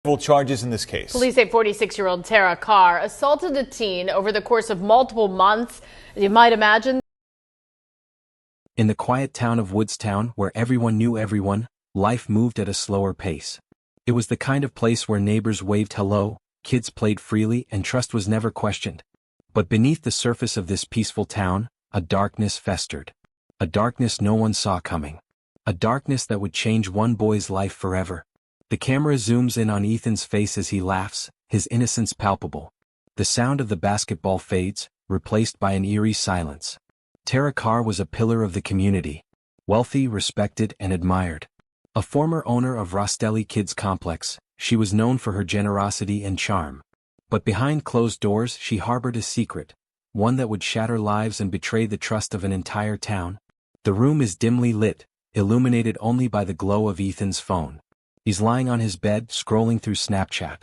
Charges in this case. Police say 46-year-old Tara Carr assaulted a teen over the course of multiple months. As you might imagine. In the quiet town of Woodstown, where everyone knew everyone, life moved at a slower pace. It was the kind of place where neighbors waved hello, kids played freely, and trust was never questioned. But beneath the surface of this peaceful town, a darkness festered. A darkness no one saw coming. A darkness that would change one boy's life forever. The camera zooms in on Ethan's face as he laughs, his innocence palpable. The sound of the basketball fades, replaced by an eerie silence. Tara Carr was a pillar of the community. Wealthy, respected, and admired. A former owner of Rastelli Kids Complex, she was known for her generosity and charm. But behind closed doors she harbored a secret, one that would shatter lives and betray the trust of an entire town. The room is dimly lit, illuminated only by the glow of Ethan's phone. He's lying on his bed, scrolling through Snapchat.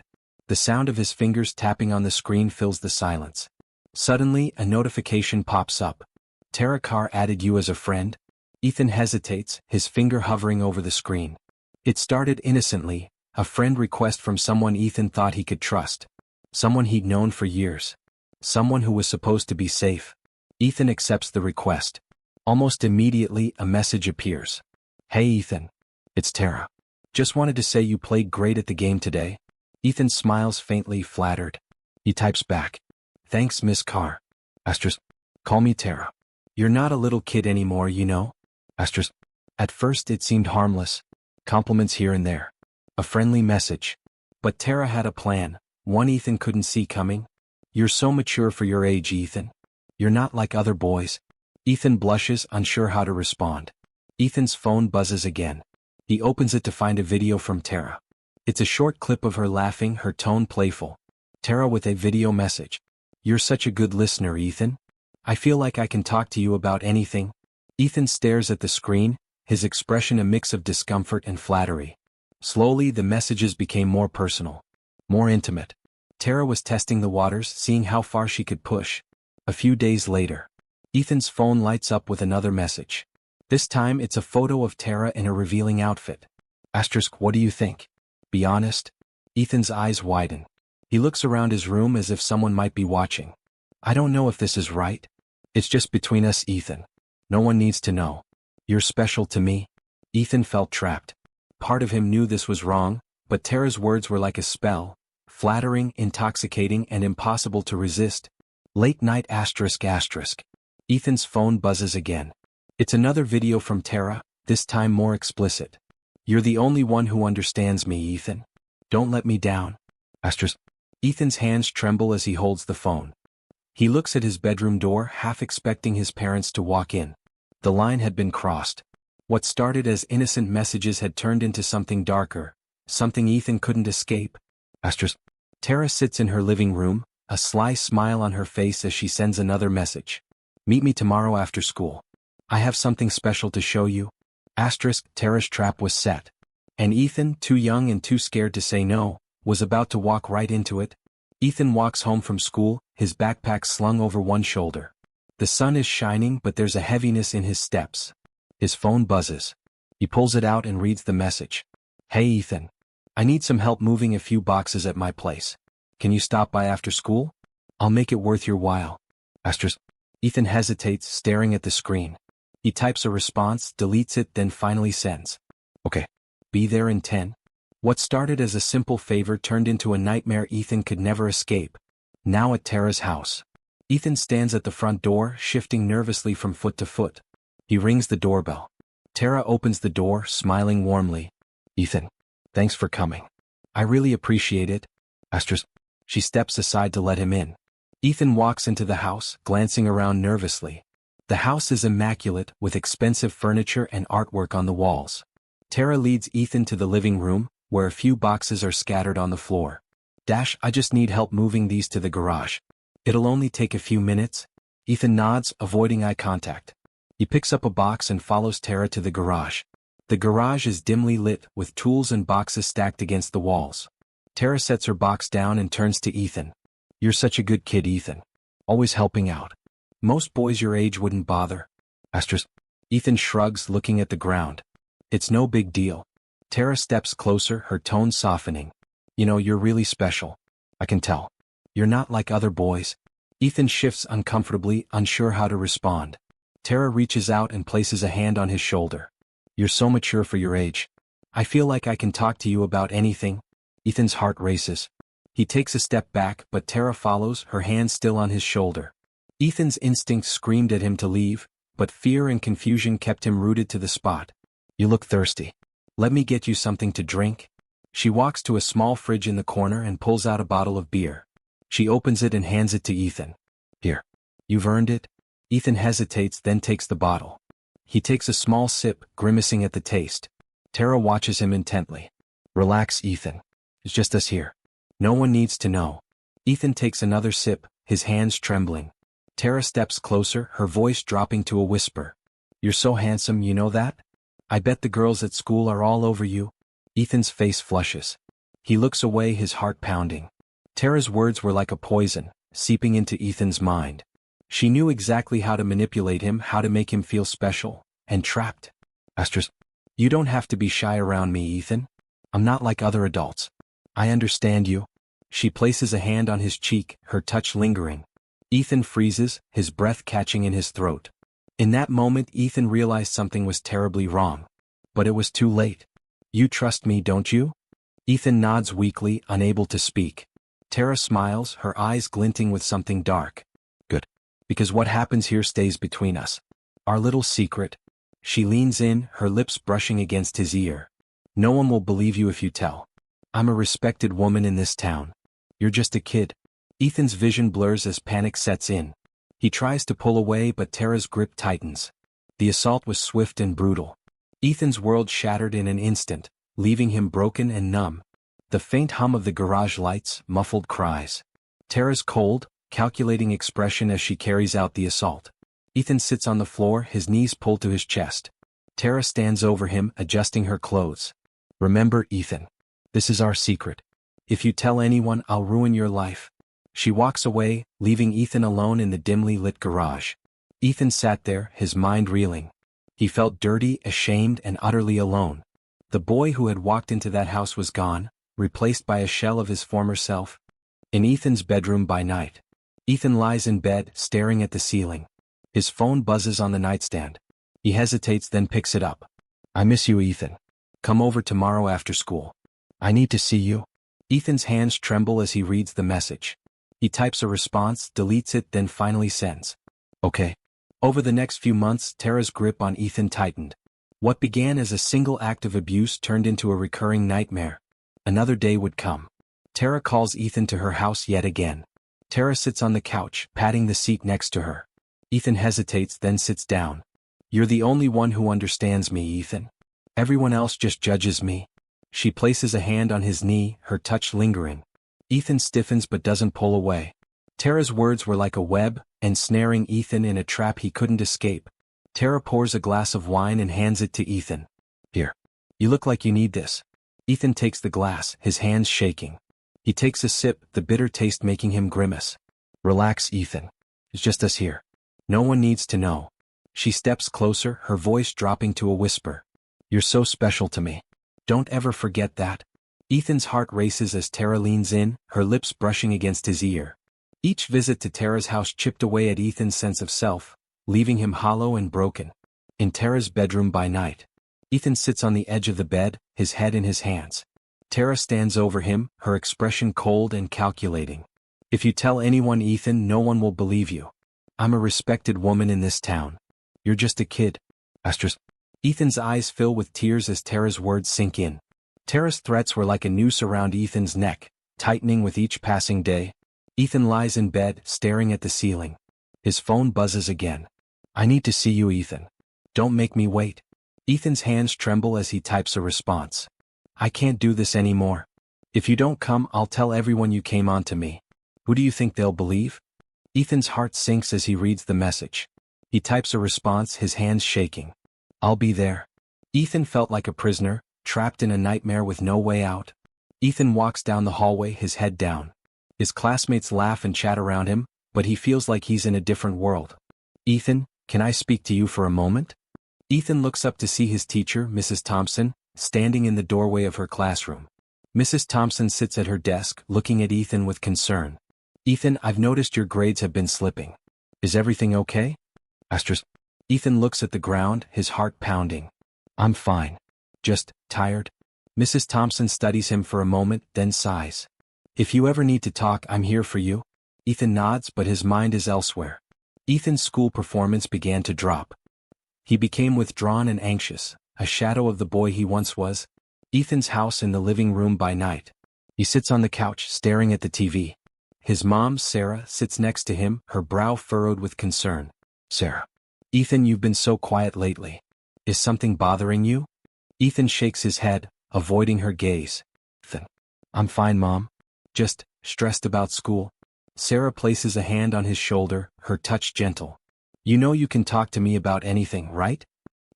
The sound of his fingers tapping on the screen fills the silence. Suddenly, a notification pops up. Tara Carr added you as a friend? Ethan hesitates, his finger hovering over the screen. It started innocently, a friend request from someone Ethan thought he could trust. Someone he'd known for years. Someone who was supposed to be safe. Ethan accepts the request. Almost immediately, a message appears. Hey Ethan. It's Tara. Just wanted to say you played great at the game today. Ethan smiles faintly, flattered. He types back. Thanks, Miss Carr. Asterisk. Call me Tara. You're not a little kid anymore, you know. Asterisk. At first it seemed harmless. Compliments here and there. A friendly message. But Tara had a plan, one Ethan couldn't see coming. You're so mature for your age, Ethan. You're not like other boys. Ethan blushes, unsure how to respond. Ethan's phone buzzes again. He opens it to find a video from Tara. It's a short clip of her laughing, her tone playful. Tara with a video message. You're such a good listener, Ethan. I feel like I can talk to you about anything. Ethan stares at the screen, his expression a mix of discomfort and flattery. Slowly the messages became more personal. More intimate. Tara was testing the waters, seeing how far she could push. A few days later. Ethan's phone lights up with another message. This time it's a photo of Tara in a revealing outfit. Asterisk, what do you think? Be honest. Ethan's eyes widen. He looks around his room as if someone might be watching. I don't know if this is right. It's just between us, Ethan. No one needs to know. You're special to me. Ethan felt trapped. Part of him knew this was wrong, but Tara's words were like a spell. Flattering, intoxicating, and impossible to resist. Late night asterisk. Ethan's phone buzzes again. It's another video from Tara, this time more explicit. You're the only one who understands me, Ethan. Don't let me down. Asterisk. Ethan's hands tremble as he holds the phone. He looks at his bedroom door, half expecting his parents to walk in. The line had been crossed. What started as innocent messages had turned into something darker, something Ethan couldn't escape. Asterisk. Tara sits in her living room, a sly smile on her face as she sends another message. Meet me tomorrow after school. I have something special to show you. Asterisk. Tara's trap was set. And Ethan, too young and too scared to say no, was about to walk right into it. Ethan walks home from school, his backpack slung over one shoulder. The sun is shining, but there's a heaviness in his steps. His phone buzzes. He pulls it out and reads the message. Hey Ethan. I need some help moving a few boxes at my place. Can you stop by after school? I'll make it worth your while. Asterisk. Ethan hesitates, staring at the screen. He types a response, deletes it, then finally sends. Okay. Be there in 10. What started as a simple favor turned into a nightmare Ethan could never escape. Now at Tara's house. Ethan stands at the front door, shifting nervously from foot to foot. He rings the doorbell. Tara opens the door, smiling warmly. Ethan. Thanks for coming. I really appreciate it. Asterisk. She steps aside to let him in. Ethan walks into the house, glancing around nervously. The house is immaculate, with expensive furniture and artwork on the walls. Tara leads Ethan to the living room, where a few boxes are scattered on the floor. I just need help moving these to the garage. It'll only take a few minutes. Ethan nods, avoiding eye contact. He picks up a box and follows Tara to the garage. The garage is dimly lit, with tools and boxes stacked against the walls. Tara sets her box down and turns to Ethan. You're such a good kid, Ethan. Always helping out. Most boys your age wouldn't bother. Asterisk. Ethan shrugs, looking at the ground. It's no big deal. Tara steps closer, her tone softening. You know, you're really special. I can tell. You're not like other boys. Ethan shifts uncomfortably, unsure how to respond. Tara reaches out and places a hand on his shoulder. You're so mature for your age. I feel like I can talk to you about anything. Ethan's heart races. He takes a step back, but Tara follows, her hand still on his shoulder. Ethan's instinct screamed at him to leave, but fear and confusion kept him rooted to the spot. You look thirsty. Let me get you something to drink. She walks to a small fridge in the corner and pulls out a bottle of beer. She opens it and hands it to Ethan. Here. You've earned it. Ethan hesitates, then takes the bottle. He takes a small sip, grimacing at the taste. Tara watches him intently. Relax, Ethan. It's just us here. No one needs to know. Ethan takes another sip, his hands trembling. Tara steps closer, her voice dropping to a whisper. You're so handsome, you know that? I bet the girls at school are all over you. Ethan's face flushes. He looks away, his heart pounding. Tara's words were like a poison, seeping into Ethan's mind. She knew exactly how to manipulate him, how to make him feel special and trapped. Astros, you don't have to be shy around me, Ethan. I'm not like other adults. I understand you. She places a hand on his cheek, her touch lingering. Ethan freezes, his breath catching in his throat. In that moment, Ethan realized something was terribly wrong. But it was too late. You trust me, don't you? Ethan nods weakly, unable to speak. Tara smiles, her eyes glinting with something dark. Good. Because what happens here stays between us. Our little secret. She leans in, her lips brushing against his ear. No one will believe you if you tell. I'm a respected woman in this town. You're just a kid. Ethan's vision blurs as panic sets in. He tries to pull away, but Tara's grip tightens. The assault was swift and brutal. Ethan's world shattered in an instant, leaving him broken and numb. The faint hum of the garage lights, muffled cries. Tara's cold, calculating expression as she carries out the assault. Ethan sits on the floor, his knees pulled to his chest. Tara stands over him, adjusting her clothes. Remember, Ethan. This is our secret. If you tell anyone, I'll ruin your life. She walks away, leaving Ethan alone in the dimly lit garage. Ethan sat there, his mind reeling. He felt dirty, ashamed, and utterly alone. The boy who had walked into that house was gone, replaced by a shell of his former self. In Ethan's bedroom by night. Ethan lies in bed, staring at the ceiling. His phone buzzes on the nightstand. He hesitates, then picks it up. I miss you, Ethan. Come over tomorrow after school. I need to see you. Ethan's hands tremble as he reads the message. He types a response, deletes it, then finally sends. Okay. Over the next few months, Tara's grip on Ethan tightened. What began as a single act of abuse turned into a recurring nightmare. Another day would come. Tara calls Ethan to her house yet again. Tara sits on the couch, patting the seat next to her. Ethan hesitates, then sits down. You're the only one who understands me, Ethan. Everyone else just judges me. She places a hand on his knee, her touch lingering. Ethan stiffens but doesn't pull away. Tara's words were like a web, ensnaring Ethan in a trap he couldn't escape. Tara pours a glass of wine and hands it to Ethan. Here. You look like you need this. Ethan takes the glass, his hands shaking. He takes a sip, the bitter taste making him grimace. Relax, Ethan. It's just us here. No one needs to know. She steps closer, her voice dropping to a whisper. You're so special to me. Don't ever forget that. Ethan's heart races as Tara leans in, her lips brushing against his ear. Each visit to Tara's house chipped away at Ethan's sense of self, leaving him hollow and broken. In Tara's bedroom by night. Ethan sits on the edge of the bed, his head in his hands. Tara stands over him, her expression cold and calculating. If you tell anyone, Ethan, no one will believe you. I'm a respected woman in this town. You're just a kid. Astros. Ethan's eyes fill with tears as Tara's words sink in. Tara's threats were like a noose around Ethan's neck, tightening with each passing day. Ethan lies in bed, staring at the ceiling. His phone buzzes again. I need to see you, Ethan. Don't make me wait. Ethan's hands tremble as he types a response. I can't do this anymore. If you don't come, I'll tell everyone you came on to me. Who do you think they'll believe? Ethan's heart sinks as he reads the message. He types a response, his hands shaking. I'll be there. Ethan felt like a prisoner, trapped in a nightmare with no way out. Ethan walks down the hallway, his head down. His classmates laugh and chat around him, but he feels like he's in a different world. Ethan, can I speak to you for a moment? Ethan looks up to see his teacher, Mrs. Thompson, standing in the doorway of her classroom. Mrs. Thompson sits at her desk, looking at Ethan with concern. Ethan, I've noticed your grades have been slipping. Is everything okay? Asterisk. Ethan looks at the ground, his heart pounding. I'm fine. Just tired. Mrs. Thompson studies him for a moment, then sighs. If you ever need to talk, I'm here for you. Ethan nods, but his mind is elsewhere. Ethan's school performance began to drop. He became withdrawn and anxious, a shadow of the boy he once was. Ethan's house in the living room by night. He sits on the couch, staring at the TV. His mom, Sarah, sits next to him, her brow furrowed with concern. Sarah. Ethan, you've been so quiet lately. Is something bothering you? Ethan shakes his head, avoiding her gaze. Ethan. I'm fine, Mom. Just stressed about school. Sarah places a hand on his shoulder, her touch gentle. You know you can talk to me about anything, right?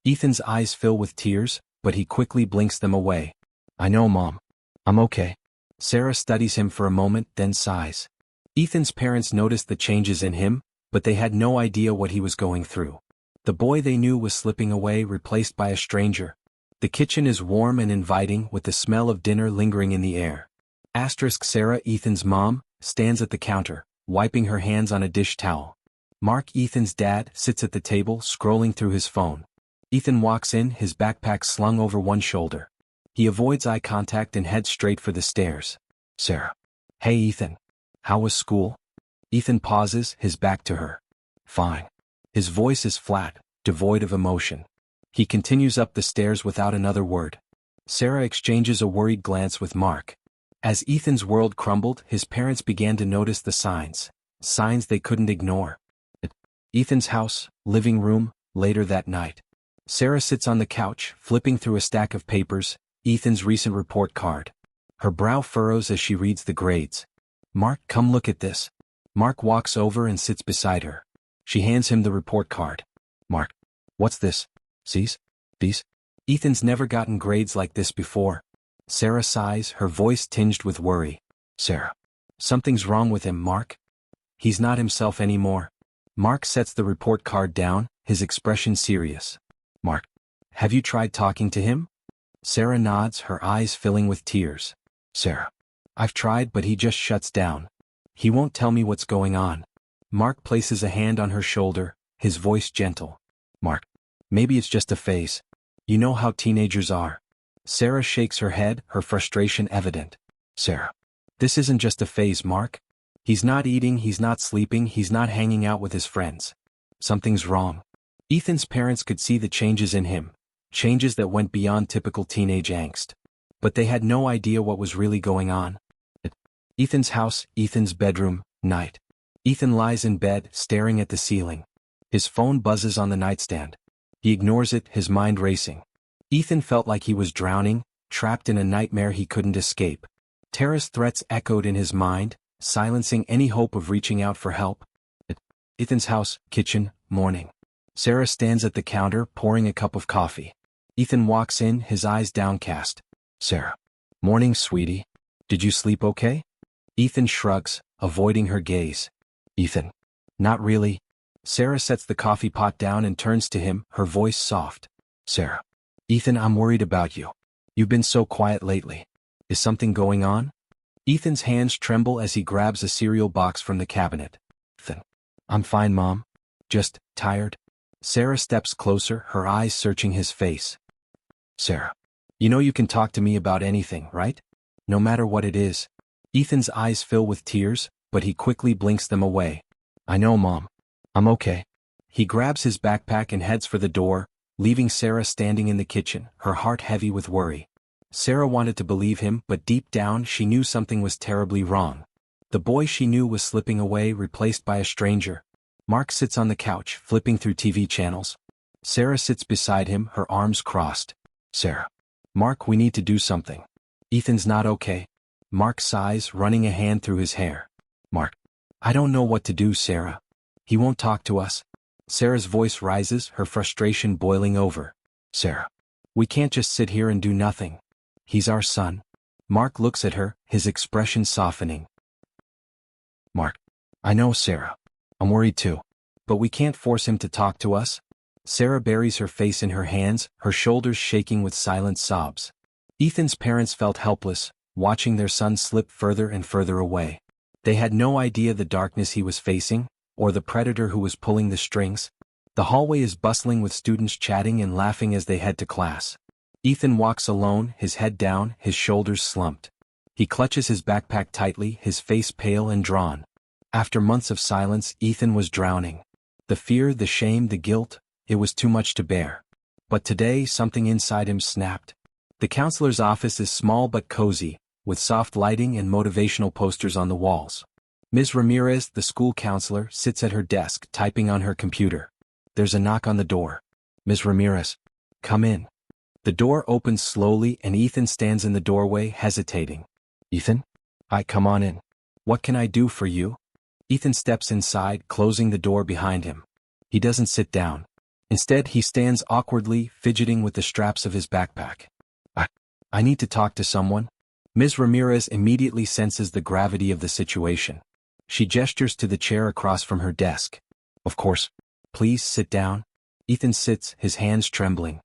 Ethan's eyes fill with tears, but he quickly blinks them away. I know, Mom. I'm okay. Sarah studies him for a moment, then sighs. Ethan's parents noticed the changes in him, but they had no idea what he was going through. The boy they knew was slipping away, replaced by a stranger. The kitchen is warm and inviting, with the smell of dinner lingering in the air. Asterisk Sarah, Ethan's mom, stands at the counter, wiping her hands on a dish towel. Mark, Ethan's dad, sits at the table, scrolling through his phone. Ethan walks in, his backpack slung over one shoulder. He avoids eye contact and heads straight for the stairs. Sarah. Hey, Ethan. How was school? Ethan pauses, his back to her. Fine. His voice is flat, devoid of emotion. He continues up the stairs without another word. Sarah exchanges a worried glance with Mark. As Ethan's world crumbled, his parents began to notice the signs they couldn't ignore. At Ethan's house, living room, later that night. Sarah sits on the couch, flipping through a stack of papers, Ethan's recent report card. Her brow furrows as she reads the grades. Mark, come look at this. Mark walks over and sits beside her. She hands him the report card. Mark. What's this? These? Ethan's never gotten grades like this before. Sarah sighs, her voice tinged with worry. Sarah. Something's wrong with him, Mark. He's not himself anymore. Mark sets the report card down, his expression serious. Mark. Have you tried talking to him? Sarah nods, her eyes filling with tears. Sarah. I've tried, but he just shuts down. He won't tell me what's going on. Mark places a hand on her shoulder, his voice gentle. Mark. Maybe it's just a phase. You know how teenagers are. Sarah shakes her head, her frustration evident. Sarah. This isn't just a phase, Mark. He's not eating, he's not sleeping, he's not hanging out with his friends. Something's wrong. Ethan's parents could see the changes in him, changes that went beyond typical teenage angst. But they had no idea what was really going on. At Ethan's house, Ethan's bedroom, night. Ethan lies in bed, staring at the ceiling. His phone buzzes on the nightstand. He ignores it, his mind racing. Ethan felt like he was drowning, trapped in a nightmare he couldn't escape. Terror's threats echoed in his mind, silencing any hope of reaching out for help. At Ethan's house, kitchen, morning. Sarah stands at the counter, pouring a cup of coffee. Ethan walks in, his eyes downcast. Sarah. Morning, sweetie. Did you sleep okay? Ethan shrugs, avoiding her gaze. Ethan. Not really. Sarah sets the coffee pot down and turns to him, her voice soft. Sarah. Ethan, I'm worried about you. You've been so quiet lately. Is something going on? Ethan's hands tremble as he grabs a cereal box from the cabinet. Ethan. I'm fine, Mom. Just tired. Sarah steps closer, her eyes searching his face. Sarah. You know you can talk to me about anything, right? No matter what it is. Ethan's eyes fill with tears, but he quickly blinks them away. I know, Mom. I'm okay. He grabs his backpack and heads for the door, leaving Sarah standing in the kitchen, her heart heavy with worry. Sarah wanted to believe him, but deep down she knew something was terribly wrong. The boy she knew was slipping away, replaced by a stranger. Mark sits on the couch, flipping through TV channels. Sarah sits beside him, her arms crossed. Sarah. Mark, we need to do something. Ethan's not okay. Mark sighs, running a hand through his hair. Mark. I don't know what to do, Sarah. He won't talk to us. Sarah's voice rises, her frustration boiling over. Sarah. We can't just sit here and do nothing. He's our son. Mark looks at her, his expression softening. Mark. I know, Sarah. I'm worried too. But we can't force him to talk to us. Sarah buries her face in her hands, her shoulders shaking with silent sobs. Ethan's parents felt helpless, watching their son slip further and further away. They had no idea the darkness he was facing, or the predator who was pulling the strings. The hallway is bustling with students chatting and laughing as they head to class. Ethan walks alone, his head down, his shoulders slumped. He clutches his backpack tightly, his face pale and drawn. After months of silence, Ethan was drowning. The fear, the shame, the guilt, it was too much to bear. But today, something inside him snapped. The counselor's office is small but cozy, with soft lighting and motivational posters on the walls. Ms. Ramirez, the school counselor, sits at her desk, typing on her computer. There's a knock on the door. Ms. Ramirez, come in. The door opens slowly and Ethan stands in the doorway, hesitating. Ethan? Come on in. What can I do for you? Ethan steps inside, closing the door behind him. He doesn't sit down. Instead, he stands awkwardly, fidgeting with the straps of his backpack. I need to talk to someone. Ms. Ramirez immediately senses the gravity of the situation. She gestures to the chair across from her desk. Of course. Please sit down. Ethan sits, his hands trembling.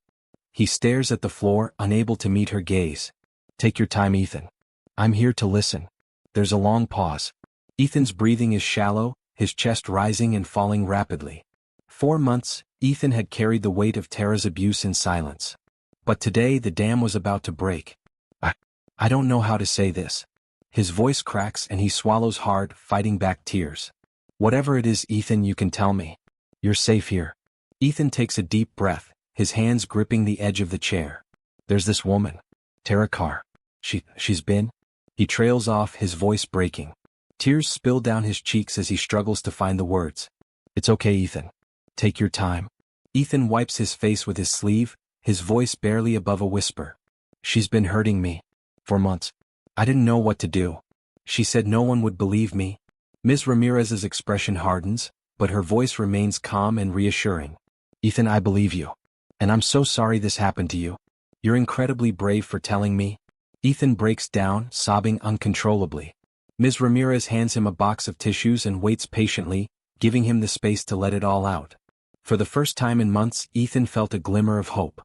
He stares at the floor, unable to meet her gaze. Take your time, Ethan. I'm here to listen. There's a long pause. Ethan's breathing is shallow, his chest rising and falling rapidly. 4 months, Ethan had carried the weight of Tara's abuse in silence. But today the dam was about to break. I don't know how to say this. His voice cracks and he swallows hard, fighting back tears. Whatever it is, Ethan, you can tell me. You're safe here. Ethan takes a deep breath, his hands gripping the edge of the chair. There's this woman. Tara Carr. She's been... He trails off, his voice breaking. Tears spill down his cheeks as he struggles to find the words. It's okay, Ethan. Take your time. Ethan wipes his face with his sleeve, his voice barely above a whisper. She's been hurting me. For months. I didn't know what to do. She said no one would believe me. Ms. Ramirez's expression hardens, but her voice remains calm and reassuring. Ethan, I believe you. And I'm so sorry this happened to you. You're incredibly brave for telling me. Ethan breaks down, sobbing uncontrollably. Ms. Ramirez hands him a box of tissues and waits patiently, giving him the space to let it all out. For the first time in months, Ethan felt a glimmer of hope.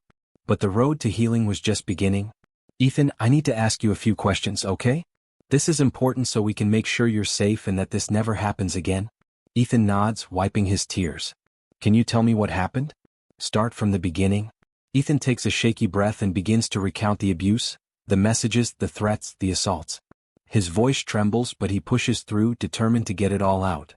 But the road to healing was just beginning. Ethan, I need to ask you a few questions, okay? This is important so we can make sure you're safe and that this never happens again. Ethan nods, wiping his tears. Can you tell me what happened? Start from the beginning. Ethan takes a shaky breath and begins to recount the abuse, the messages, the threats, the assaults. His voice trembles, but he pushes through, determined to get it all out.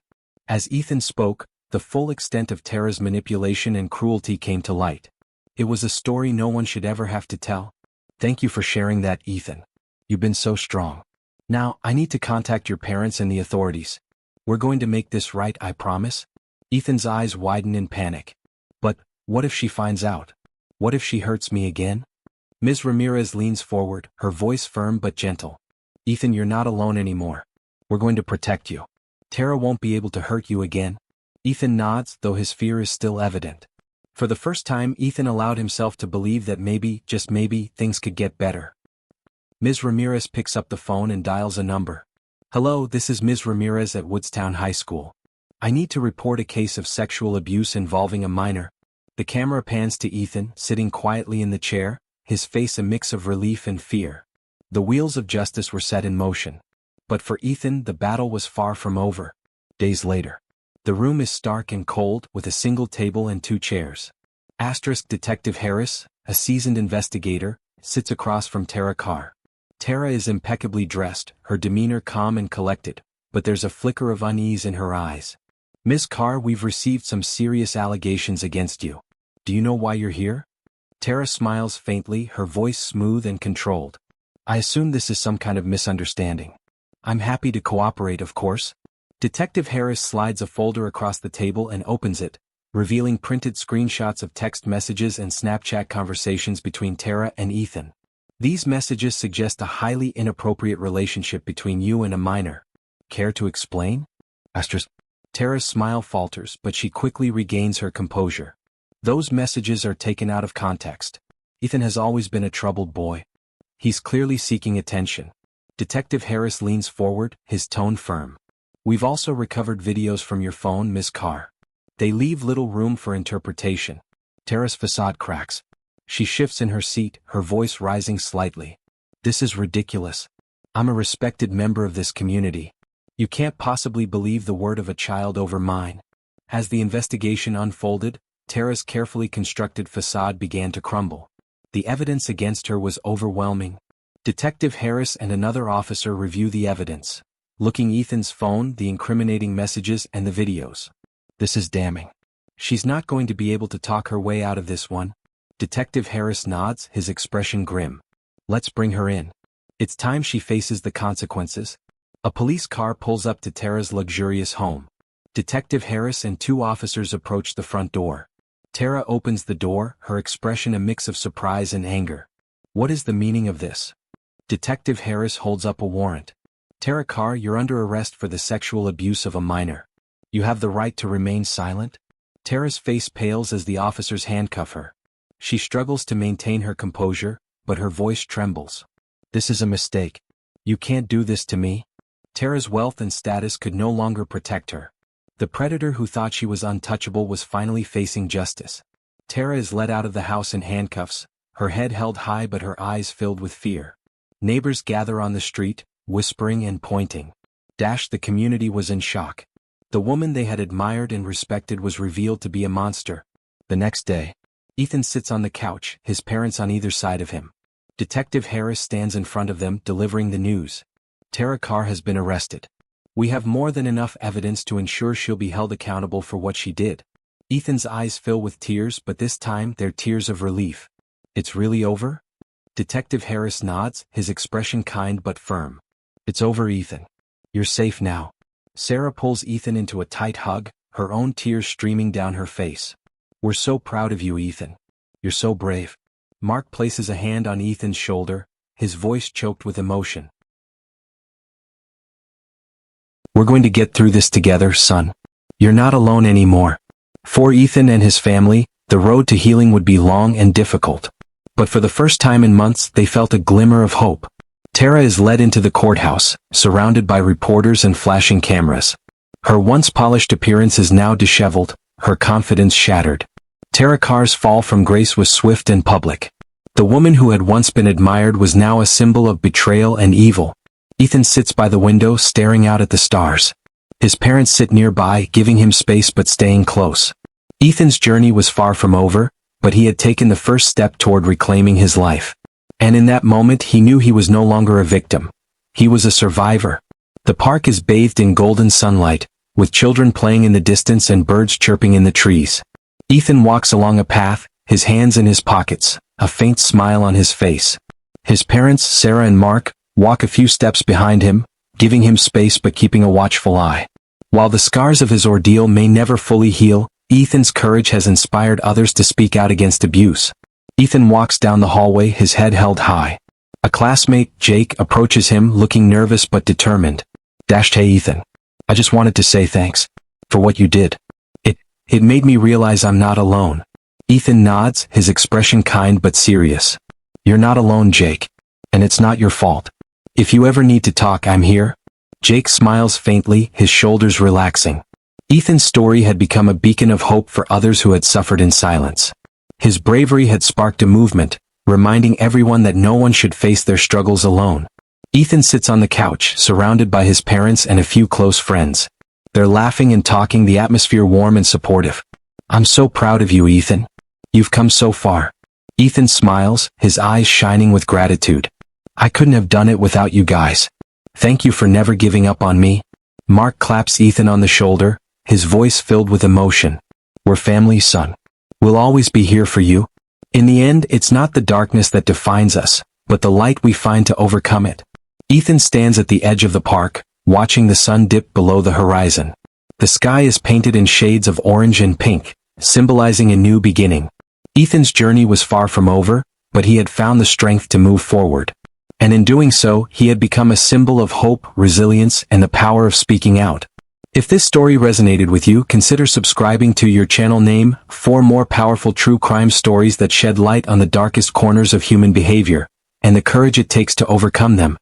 As Ethan spoke, the full extent of Tara's manipulation and cruelty came to light. It was a story no one should ever have to tell. Thank you for sharing that, Ethan. You've been so strong. Now, I need to contact your parents and the authorities. We're going to make this right, I promise. Ethan's eyes widen in panic. But, what if she finds out? What if she hurts me again? Ms. Ramirez leans forward, her voice firm but gentle. Ethan, you're not alone anymore. We're going to protect you. Tara won't be able to hurt you again. Ethan nods, though his fear is still evident. For the first time, Ethan allowed himself to believe that maybe, just maybe, things could get better. Ms. Ramirez picks up the phone and dials a number. Hello, this is Ms. Ramirez at Woodstown High School. I need to report a case of sexual abuse involving a minor. The camera pans to Ethan, sitting quietly in the chair, his face a mix of relief and fear. The wheels of justice were set in motion. But for Ethan, the battle was far from over. Days later. The room is stark and cold, with a single table and 2 chairs. Detective Harris, a seasoned investigator, sits across from Tara Carr. Tara is impeccably dressed, her demeanor calm and collected, but there's a flicker of unease in her eyes. Ms. Carr, we've received some serious allegations against you. Do you know why you're here? Tara smiles faintly, her voice smooth and controlled. I assume this is some kind of misunderstanding. I'm happy to cooperate, of course. Detective Harris slides a folder across the table and opens it, revealing printed screenshots of text messages and Snapchat conversations between Tara and Ethan. These messages suggest a highly inappropriate relationship between you and a minor. Care to explain? Tara's smile falters, but she quickly regains her composure. Those messages are taken out of context. Ethan has always been a troubled boy. He's clearly seeking attention. Detective Harris leans forward, his tone firm. We've also recovered videos from your phone, Ms. Carr. They leave little room for interpretation. Tara's facade cracks. She shifts in her seat, her voice rising slightly. This is ridiculous. I'm a respected member of this community. You can't possibly believe the word of a child over mine. As the investigation unfolded, Tara's carefully constructed facade began to crumble. The evidence against her was overwhelming. Detective Harris and another officer review the evidence, looking Ethan's phone, the incriminating messages, and the videos. This is damning. She's not going to be able to talk her way out of this one. Detective Harris nods, his expression grim. Let's bring her in. It's time she faces the consequences. A police car pulls up to Tara's luxurious home. Detective Harris and two officers approach the front door. Tara opens the door, her expression a mix of surprise and anger. What is the meaning of this? Detective Harris holds up a warrant. Tara Carr, you're under arrest for the sexual abuse of a minor. You have the right to remain silent. Tara's face pales as the officers handcuff her. She struggles to maintain her composure, but her voice trembles. This is a mistake. You can't do this to me. Tara's wealth and status could no longer protect her. The predator who thought she was untouchable was finally facing justice. Tara is led out of the house in handcuffs, her head held high but her eyes filled with fear. Neighbors gather on the street, whispering and pointing. The community was in shock. The woman they had admired and respected was revealed to be a monster. The next day, Ethan sits on the couch, his parents on either side of him. Detective Harris stands in front of them, delivering the news. Tara Carr has been arrested. We have more than enough evidence to ensure she'll be held accountable for what she did. Ethan's eyes fill with tears, but this time they're tears of relief. It's really over? Detective Harris nods, his expression kind but firm. It's over, Ethan. You're safe now. Sarah pulls Ethan into a tight hug, her own tears streaming down her face. We're so proud of you, Ethan. You're so brave. Mark places a hand on Ethan's shoulder, his voice choked with emotion. We're going to get through this together, son. You're not alone anymore. For Ethan and his family, the road to healing would be long and difficult. But for the first time in months, they felt a glimmer of hope. Tara is led into the courthouse, surrounded by reporters and flashing cameras. Her once polished appearance is now disheveled, her confidence shattered. Tara Carr's fall from grace was swift and public. The woman who had once been admired was now a symbol of betrayal and evil. Ethan sits by the window, staring out at the stars. His parents sit nearby, giving him space but staying close. Ethan's journey was far from over, but he had taken the first step toward reclaiming his life. And in that moment he knew he was no longer a victim. He was a survivor. The park is bathed in golden sunlight, with children playing in the distance and birds chirping in the trees. Ethan walks along a path, his hands in his pockets, a faint smile on his face. His parents, Sarah and Mark, walk a few steps behind him, giving him space but keeping a watchful eye. While the scars of his ordeal may never fully heal, Ethan's courage has inspired others to speak out against abuse. Ethan walks down the hallway, his head held high. A classmate, Jake, approaches him, looking nervous but determined. Hey Ethan. I just wanted to say thanks for what you did. It made me realize I'm not alone. Ethan nods, his expression kind but serious. You're not alone, Jake. And it's not your fault. If you ever need to talk, I'm here. Jake smiles faintly, his shoulders relaxing. Ethan's story had become a beacon of hope for others who had suffered in silence. His bravery had sparked a movement, reminding everyone that no one should face their struggles alone. Ethan sits on the couch, surrounded by his parents and a few close friends. They're laughing and talking, the atmosphere warm and supportive. I'm so proud of you, Ethan. You've come so far. Ethan smiles, his eyes shining with gratitude. I couldn't have done it without you guys. Thank you for never giving up on me. Mark claps Ethan on the shoulder, his voice filled with emotion. We're family, son. We'll always be here for you. In the end, it's not the darkness that defines us, but the light we find to overcome it. Ethan stands at the edge of the park, watching the sun dip below the horizon. The sky is painted in shades of orange and pink, symbolizing a new beginning. Ethan's journey was far from over, but he had found the strength to move forward. And in doing so, he had become a symbol of hope, resilience, and the power of speaking out. If this story resonated with you, consider subscribing to your channel name for more powerful true crime stories that shed light on the darkest corners of human behavior, and the courage it takes to overcome them.